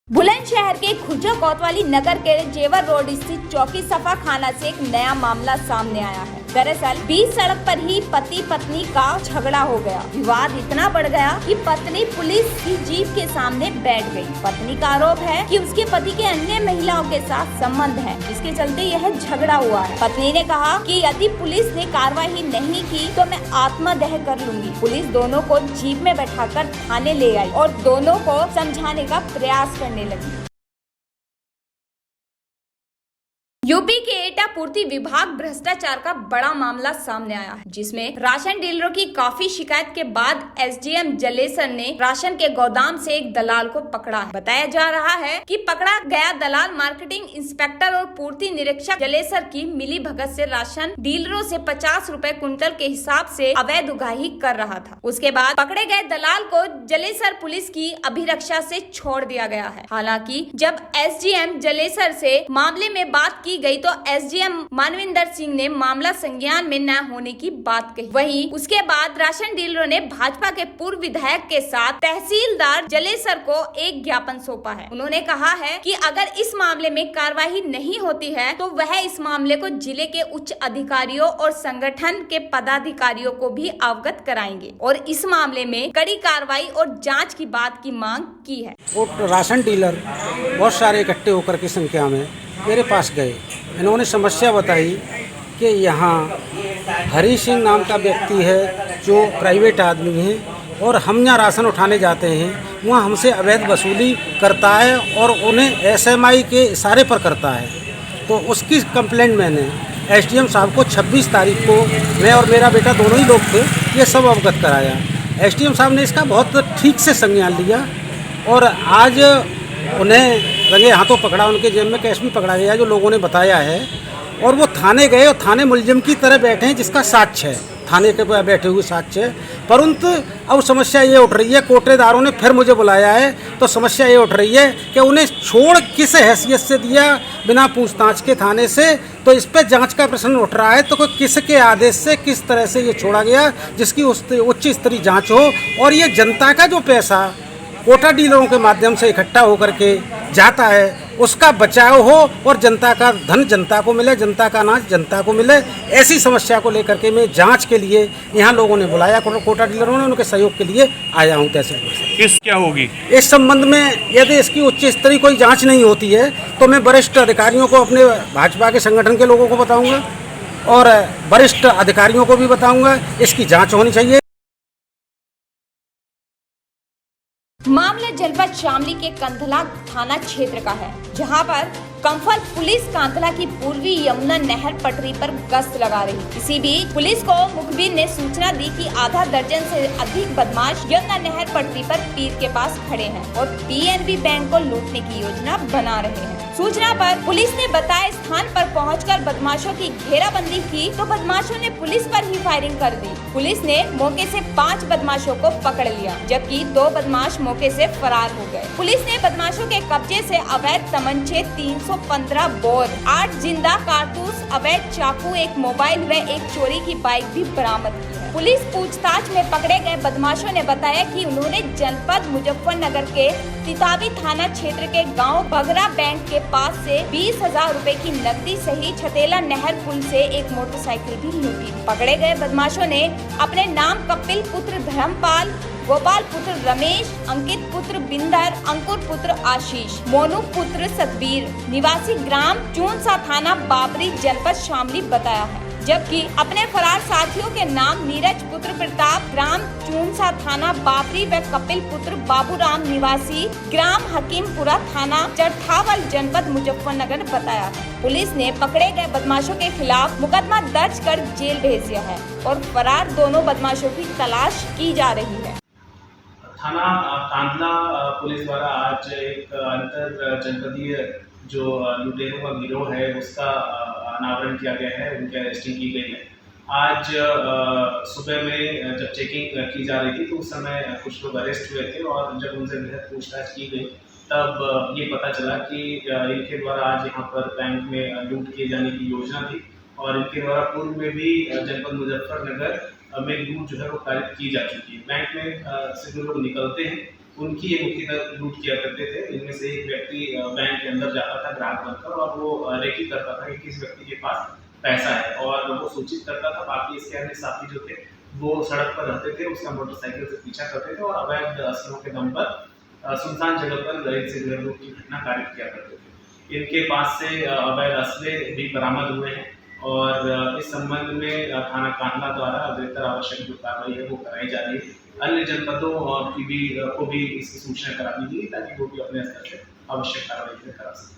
बुलंदशहर के खुर्जा कोतवाली नगर के जेवर रोड स्थित चौकी सफा खाना से एक नया मामला सामने आया है। दरअसल बीच सड़क पर ही पति पत्नी का झगड़ा हो गया। विवाद इतना बढ़ गया कि पत्नी पुलिस की जीप के सामने बैठ गई। पत्नी का आरोप है कि उसके पति के अन्य महिलाओं के साथ संबंध है, जिसके चलते यह झगड़ा हुआ है। पत्नी ने कहा कि यदि पुलिस ने कार्रवाई नहीं की तो मैं आत्मदाह कर लूंगी। पुलिस दोनों को जीप में बैठाकर थाने ले आई और दोनों को समझाने का प्रयास करने लगी। यूपी के एटा पूर्ति विभाग भ्रष्टाचार का बड़ा मामला सामने आया है, जिसमें राशन डीलरों की काफी शिकायत के बाद एसडीएम जलेसर ने राशन के गोदाम से एक दलाल को पकड़ा है। बताया जा रहा है कि पकड़ा गया दलाल मार्केटिंग इंस्पेक्टर और पूर्ति निरीक्षक जलेसर की मिली भगत से राशन डीलरों से 50 रुपए कुंटल के हिसाब से अवैध उगाही कर रहा था। उसके बाद पकड़े गए दलाल को जलेसर पुलिस की अभिरक्षा से छोड़ दिया गया है। हालांकि जब एसडीएम जलेसर से मामले में बात की गई तो एसडीएम मानविंदर सिंह ने मामला संज्ञान में न होने की बात कही। वहीं उसके बाद राशन डीलरों ने भाजपा के पूर्व विधायक के साथ तहसीलदार जलेसर को एक ज्ञापन सौंपा है। उन्होंने कहा है कि अगर इस मामले में कार्रवाई नहीं होती है तो वह इस मामले को जिले के उच्च अधिकारियों और संगठन के पदाधिकारियों को भी अवगत कराएंगे और इस मामले में कड़ी कार्रवाई और जाँच की बात की मांग की है। राशन डीलर बहुत सारे इकट्ठे होकर की संख्या में मेरे पास गए। इन्होंने समस्या बताई कि यहाँ हरी सिंह नाम का व्यक्ति है जो प्राइवेट आदमी है और हम यहाँ राशन उठाने जाते हैं, वहाँ हमसे अवैध वसूली करता है और उन्हें एसएमआई के इशारे पर करता है। तो उसकी कंप्लेंट मैंने एसडीएम साहब को 26 तारीख को, मैं और मेरा बेटा दोनों ही लोग थे, ये सब अवगत कराया। एसडीएम साहब ने इसका बहुत ठीक से संज्ञान लिया और आज उन्हें रंगे हाथों पकड़ा। उनके जेब में कैश भी पकड़ा गया जो लोगों ने बताया है, और वो थाने गए और थाने मुलजिम की तरह बैठे हैं, जिसका साक्ष्य है, थाने के बैठे हुए साक्ष्य है। परंतु अब समस्या ये उठ रही है, कोटरेदारों ने फिर मुझे बुलाया है तो समस्या ये उठ रही है कि उन्हें छोड़ किस हैसियत से दिया बिना पूछताछ के थाने से। तो इस पर जांच का प्रश्न उठ रहा है, तो किसके आदेश से किस तरह से ये छोड़ा गया, जिसकी उच्च स्तरीय जाँच हो और ये जनता का जो पैसा कोटा डीलरों के माध्यम से इकट्ठा होकर के जाता है उसका बचाव हो और जनता का धन जनता को मिले, जनता का अनाज जनता को मिले। ऐसी समस्या को लेकर के मैं जांच के लिए यहाँ लोगों ने बुलाया, कोटा डीलरों ने, उनके सहयोग के लिए आया हूँ तहसीलदार से। किस क्या होगी इस संबंध में यदि इसकी उच्च स्तरीय कोई जाँच नहीं होती है तो मैं वरिष्ठ अधिकारियों को, अपने भाजपा के संगठन के लोगों को बताऊँगा और वरिष्ठ अधिकारियों को भी बताऊँगा। इसकी जाँच होनी चाहिए। मामला जनपद शामली के कंधला थाना क्षेत्र का है, जहां पर कंफल पुलिस कांधला की पूर्वी यमुना नहर पटरी पर गश्त लगा रही। इसी बीच पुलिस को मुखबिर ने सूचना दी कि आधा दर्जन से अधिक बदमाश यमुना नहर पटरी पर पीर के पास खड़े हैं और पीएनबी बैंक को लूटने की योजना बना रहे हैं। सूचना पर पुलिस ने बताए स्थान पर पहुंचकर बदमाशों की घेराबंदी की तो बदमाशों ने पुलिस पर ही फायरिंग कर दी। पुलिस ने मौके से 5 बदमाशों को पकड़ लिया, जबकि 2 बदमाश मौके से फरार हो गए। पुलिस ने बदमाशों के कब्जे से अवैध तमंचे 315 बोर, 8 जिंदा कारतूस, अवैध चाकू, एक मोबाइल व एक चोरी की बाइक भी बरामद की है। पुलिस पूछताछ में पकड़े गए बदमाशों ने बताया कि उन्होंने जनपद मुजफ्फरनगर के तितावी थाना क्षेत्र के गांव बगरा बैंक के पास से 20,000 रुपए की नकदी सहित छतेला नहर पुल से एक मोटरसाइकिल भी लूटी। पकड़े गए बदमाशों ने अपने नाम कपिल पुत्र धर्मपाल, गोपाल पुत्र रमेश, अंकित पुत्र बिंदर, अंकुर पुत्र आशीष, मोनू पुत्र सतबीर, निवासी ग्राम चूनसा, थाना बाबरी, जनपद शामली बताया है। जबकि अपने फरार साथियों के नाम नीरज पुत्र प्रताप, ग्राम चूनसा, थाना बाबरी व कपिल पुत्र बाबूराम, निवासी ग्राम हकीमपुरा, थाना चरथावल, जनपद मुजफ्फरनगर बताया है। पुलिस ने पकड़े गए बदमाशों के खिलाफ मुकदमा दर्ज कर जेल भेज दिया है और फरार दोनों बदमाशों की तलाश की जा रही है। थाना कांधला पुलिस द्वारा आज एक अंतर जनपदीय जो लुटेरों का गिरोह है उसका अनावरण किया गया है, उनकी अरेस्टिंग की गई है। आज सुबह में जब चेकिंग की जा रही थी तो उस समय कुछ लोग अरेस्ट हुए थे और जब उनसे बेहद पूछताछ की गई तब ये पता चला कि इनके द्वारा आज यहाँ पर बैंक में लूट किए जाने की योजना थी और इनके द्वारा पूर्व में भी जनपद मुजफ्फरनगर में लूट जो है वो कारित की जा चुकी है। बैंक में से जो लोग निकलते हैं उनकी ये मुख्यतः लूट किया करते थे। इनमें से एक व्यक्ति बैंक के अंदर जाता था ग्राहक बनकर और वो रेकी करता था कि किस व्यक्ति के पास पैसा है और वो सूचित करता था। बाकी इसके अन्य साथी जो थे वो सड़क पर रहते थे, उसका मोटरसाइकिल से पीछा करते थे और अवैध असलों के दम पर सुनसान जगह पर इनसे जो है लूट की घटना कारित किया करते थे। इनके पास से अवैध असले भी बरामद हुए हैं और इस संबंध में थाना कांडला द्वारा अग्रेतर आवश्यक जो कार्रवाई है वो कराई जा रही है। अन्य जनपदों को भी इसकी सूचना करा दी गई ताकि वो भी अपने स्तर से आवश्यक कार्रवाई करा सकें।